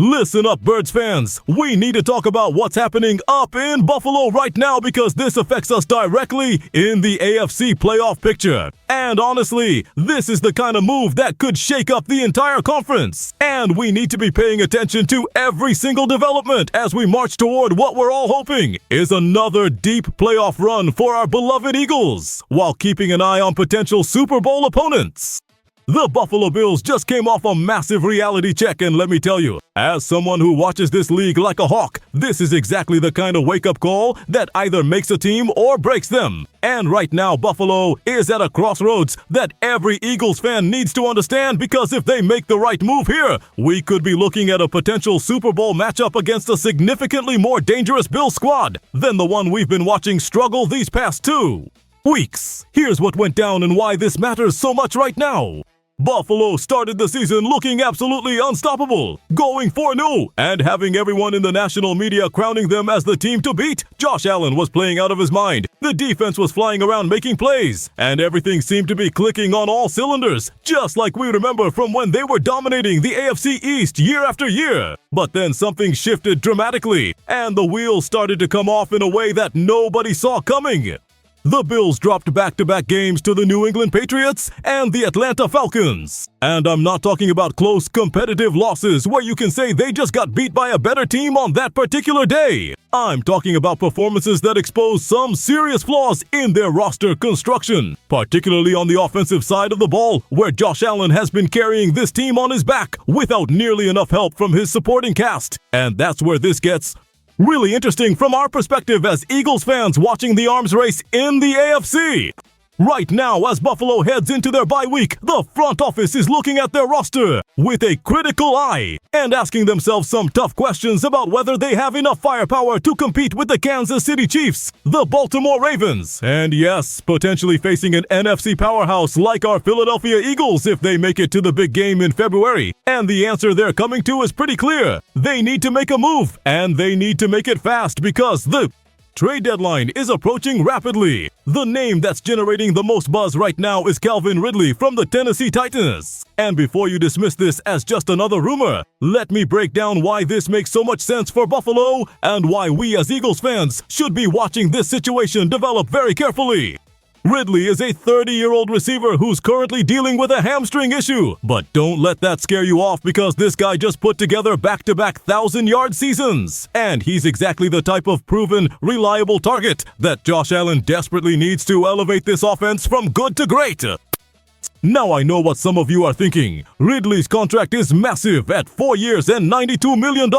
Listen up, Birds fans. We need to talk about what's happening up in Buffalo right now because this affects us directly in the AFC playoff picture. And honestly, this is the kind of move that could shake up the entire conference. And we need to be paying attention to every single development as we march toward what we're all hoping is another deep playoff run for our beloved Eagles, while keeping an eye on potential Super Bowl opponents. The Buffalo Bills just came off a massive reality check, and let me tell you, as someone who watches this league like a hawk, this is exactly the kind of wake-up call that either makes a team or breaks them. And right now, Buffalo is at a crossroads that every Eagles fan needs to understand, because if they make the right move here, we could be looking at a potential Super Bowl matchup against a significantly more dangerous Bills squad than the one we've been watching struggle these past 2 weeks. Here's what went down and why this matters so much right now. Buffalo started the season looking absolutely unstoppable, going 4-0, and having everyone in the national media crowning them as the team to beat. Josh Allen was playing out of his mind, the defense was flying around making plays, and everything seemed to be clicking on all cylinders, just like we remember from when they were dominating the AFC East year after year. But then something shifted dramatically, and the wheels started to come off in a way that nobody saw coming. The Bills dropped back-to-back games to the New England Patriots and the Atlanta Falcons. And I'm not talking about close, competitive losses where you can say they just got beat by a better team on that particular day. I'm talking about performances that expose some serious flaws in their roster construction, particularly on the offensive side of the ball, where Josh Allen has been carrying this team on his back without nearly enough help from his supporting cast. And that's where this gets really interesting from our perspective as Eagles fans watching the arms race in the AFC. Right now, as Buffalo heads into their bye week, the front office is looking at their roster with a critical eye and asking themselves some tough questions about whether they have enough firepower to compete with the Kansas City Chiefs, the Baltimore Ravens, and yes, potentially facing an NFC powerhouse like our Philadelphia Eagles if they make it to the big game in February. And the answer they're coming to is pretty clear. They need to make a move, and they need to make it fast because the trade deadline is approaching rapidly. The name that's generating the most buzz right now is Calvin Ridley from the Tennessee Titans. And before you dismiss this as just another rumor, let me break down why this makes so much sense for Buffalo and why we as Eagles fans should be watching this situation develop very carefully. Ridley is a 30-year-old receiver who's currently dealing with a hamstring issue. But don't let that scare you off because this guy just put together back-to-back 1,000-yard seasons. And he's exactly the type of proven, reliable target that Josh Allen desperately needs to elevate this offense from good to great. Now I know what some of you are thinking. Ridley's contract is massive at 4 years and $92 million.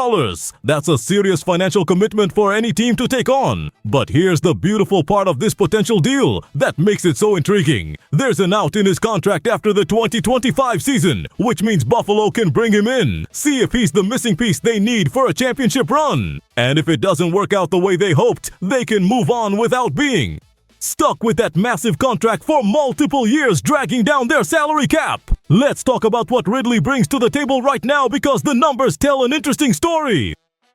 That's a serious financial commitment for any team to take on. But here's the beautiful part of this potential deal that makes it so intriguing. There's an out in his contract after the 2025 season, which means Buffalo can bring him in, see if he's the missing piece they need for a championship run. And if it doesn't work out the way they hoped, they can move on without being stuck with that massive contract for multiple years, dragging down their salary cap. Let's talk about what Ridley brings to the table right now because the numbers tell an interesting story.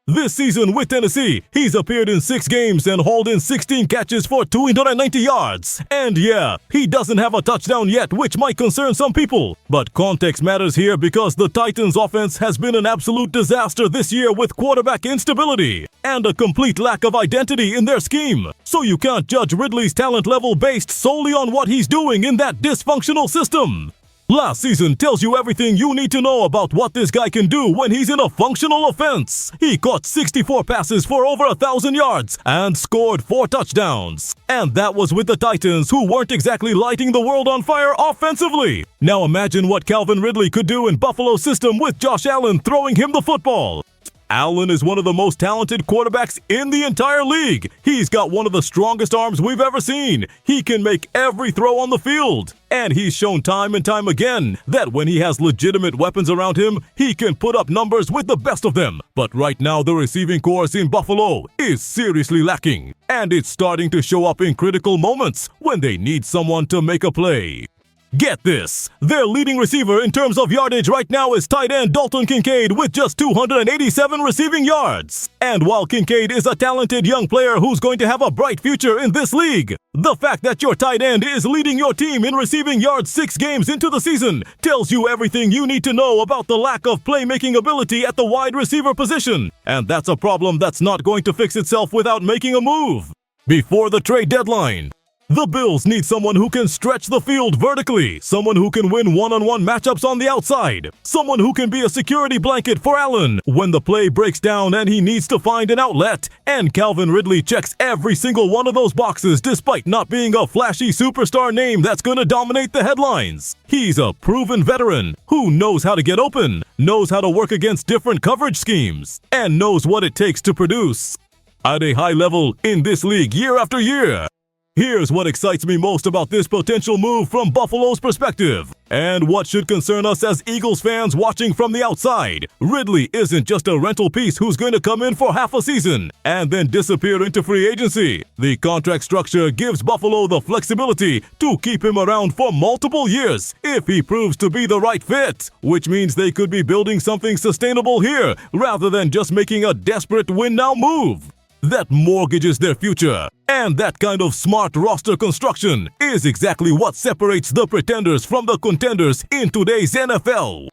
This season with Tennessee, he's appeared in 6 games and hauled in 16 catches for 290 yards. And yeah, he doesn't have a touchdown yet, which might concern some people. But context matters here because the Titans' offense has been an absolute disaster this year with quarterback instability and a complete lack of identity in their scheme. So you can't judge Ridley's talent level based solely on what he's doing in that dysfunctional system. Last season tells you everything you need to know about what this guy can do when he's in a functional offense. He caught 64 passes for over 1,000 yards and scored 4 touchdowns. And that was with the Titans, who weren't exactly lighting the world on fire offensively. Now imagine what Calvin Ridley could do in Buffalo's system with Josh Allen throwing him the football. Allen is one of the most talented quarterbacks in the entire league. He's got one of the strongest arms we've ever seen. He can make every throw on the field. And he's shown time and time again that when he has legitimate weapons around him, he can put up numbers with the best of them. But right now, the receiving corps in Buffalo is seriously lacking. And it's starting to show up in critical moments when they need someone to make a play. Get this, their leading receiver in terms of yardage right now is tight end Dalton Kincaid with just 287 receiving yards. And while Kincaid is a talented young player who's going to have a bright future in this league, the fact that your tight end is leading your team in receiving yards 6 games into the season tells you everything you need to know about the lack of playmaking ability at the wide receiver position. And that's a problem that's not going to fix itself without making a move. Before the trade deadline, the Bills need someone who can stretch the field vertically, someone who can win one-on-one matchups on the outside, someone who can be a security blanket for Allen when the play breaks down and he needs to find an outlet. And Calvin Ridley checks every single one of those boxes despite not being a flashy superstar name that's going to dominate the headlines. He's a proven veteran who knows how to get open, knows how to work against different coverage schemes, and knows what it takes to produce at a high level in this league year after year. Here's what excites me most about this potential move from Buffalo's perspective, and what should concern us as Eagles fans watching from the outside. Ridley isn't just a rental piece who's going to come in for half a season and then disappear into free agency. The contract structure gives Buffalo the flexibility to keep him around for multiple years if he proves to be the right fit, which means they could be building something sustainable here rather than just making a desperate win-now move that mortgages their future. And that kind of smart roster construction is exactly what separates the pretenders from the contenders in today's NFL.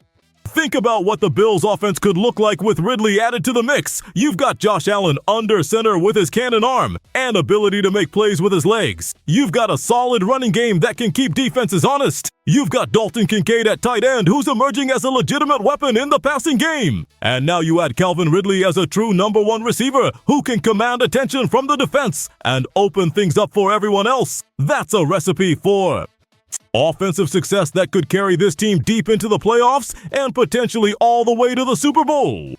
Think about what the Bills' offense could look like with Ridley added to the mix. You've got Josh Allen under center with his cannon arm and ability to make plays with his legs. You've got a solid running game that can keep defenses honest. You've got Dalton Kincaid at tight end who's emerging as a legitimate weapon in the passing game. And now you add Calvin Ridley as a true number 1 receiver who can command attention from the defense and open things up for everyone else. That's a recipe for offensive success that could carry this team deep into the playoffs and potentially all the way to the Super Bowl.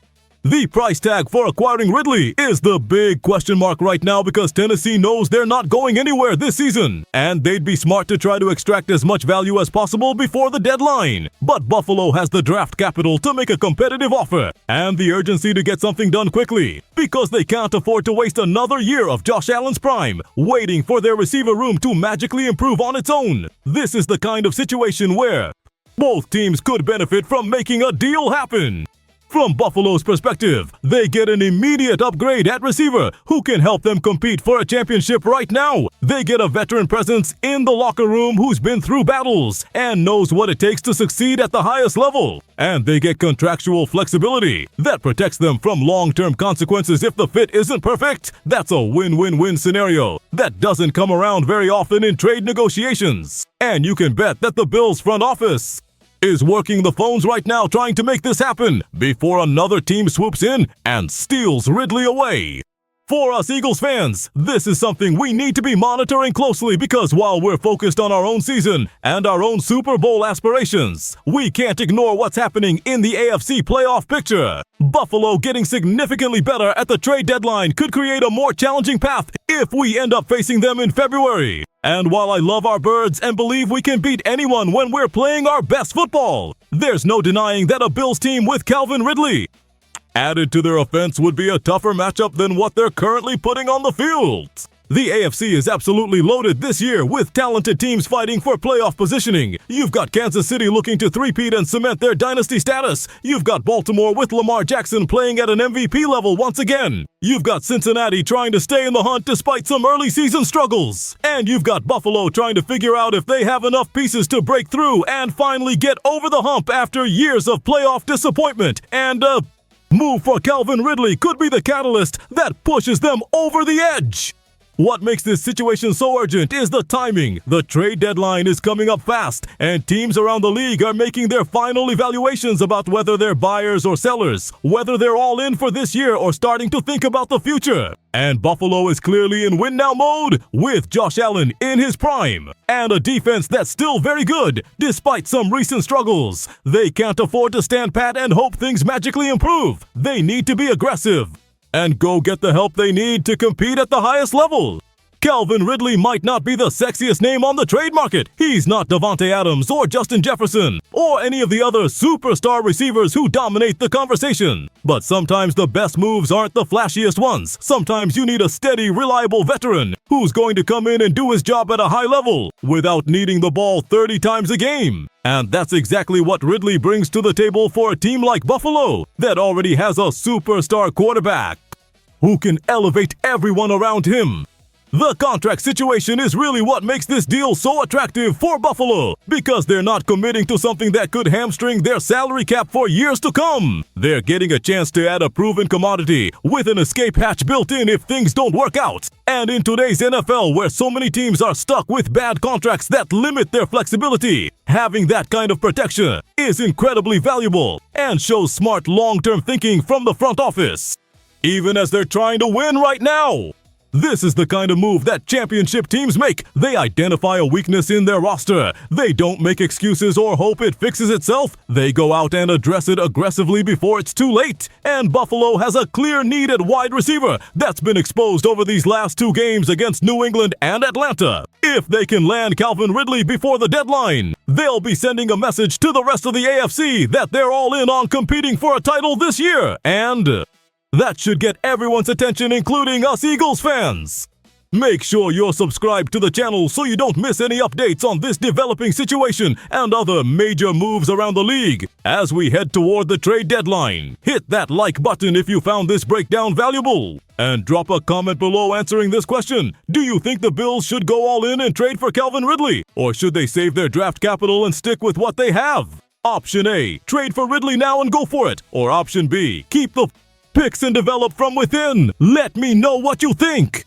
The price tag for acquiring Ridley is the big question mark right now because Tennessee knows they're not going anywhere this season, and they'd be smart to try to extract as much value as possible before the deadline. But Buffalo has the draft capital to make a competitive offer and the urgency to get something done quickly because they can't afford to waste another year of Josh Allen's prime waiting for their receiver room to magically improve on its own. This is the kind of situation where both teams could benefit from making a deal happen. From Buffalo's perspective, they get an immediate upgrade at receiver who can help them compete for a championship right now. They get a veteran presence in the locker room who's been through battles and knows what it takes to succeed at the highest level. And they get contractual flexibility that protects them from long-term consequences if the fit isn't perfect. That's a win-win-win scenario that doesn't come around very often in trade negotiations. And you can bet that the Bills front office is working the phones right now trying to make this happen before another team swoops in and steals Ridley away. For us Eagles fans, this is something we need to be monitoring closely because while we're focused on our own season and our own Super Bowl aspirations, we can't ignore what's happening in the AFC playoff picture. Buffalo getting significantly better at the trade deadline could create a more challenging path if we end up facing them in February. And while I love our Birds and believe we can beat anyone when we're playing our best football, there's no denying that a Bills team with Calvin Ridley added to their offense would be a tougher matchup than what they're currently putting on the field. The AFC is absolutely loaded this year with talented teams fighting for playoff positioning. You've got Kansas City looking to three-peat and cement their dynasty status. You've got Baltimore with Lamar Jackson playing at an MVP level once again. You've got Cincinnati trying to stay in the hunt despite some early season struggles. And you've got Buffalo trying to figure out if they have enough pieces to break through and finally get over the hump after years of playoff disappointment. And move for Calvin Ridley could be the catalyst that pushes them over the edge. What makes this situation so urgent is the timing. The trade deadline is coming up fast, and teams around the league are making their final evaluations about whether they're buyers or sellers, whether they're all in for this year or starting to think about the future. And Buffalo is clearly in win-now mode with Josh Allen in his prime and a defense that's still very good despite some recent struggles. They can't afford to stand pat and hope things magically improve. They need to be aggressive and go get the help they need to compete at the highest level. Calvin Ridley might not be the sexiest name on the trade market. He's not Davante Adams or Justin Jefferson or any of the other superstar receivers who dominate the conversation. But sometimes the best moves aren't the flashiest ones. Sometimes you need a steady, reliable veteran who's going to come in and do his job at a high level without needing the ball 30 times a game. And that's exactly what Ridley brings to the table for a team like Buffalo that already has a superstar quarterback who can elevate everyone around him. The contract situation is really what makes this deal so attractive for Buffalo, because they're not committing to something that could hamstring their salary cap for years to come. They're getting a chance to add a proven commodity with an escape hatch built in if things don't work out. And in today's NFL, where so many teams are stuck with bad contracts that limit their flexibility, having that kind of protection is incredibly valuable and shows smart long-term thinking from the front office, even as they're trying to win right now. This is the kind of move that championship teams make. They identify a weakness in their roster. They don't make excuses or hope it fixes itself. They go out and address it aggressively before it's too late. And Buffalo has a clear need at wide receiver that's been exposed over these last 2 games against New England and Atlanta. If they can land Calvin Ridley before the deadline, they'll be sending a message to the rest of the AFC that they're all in on competing for a title this year. And that should get everyone's attention, including us Eagles fans. Make sure you're subscribed to the channel so you don't miss any updates on this developing situation and other major moves around the league as we head toward the trade deadline. Hit that like button if you found this breakdown valuable. And drop a comment below answering this question. Do you think the Bills should go all in and trade for Calvin Ridley? Or should they save their draft capital and stick with what they have? Option A, trade for Ridley now and go for it. Or option B, keep the picks and develop from within. Let me know what you think.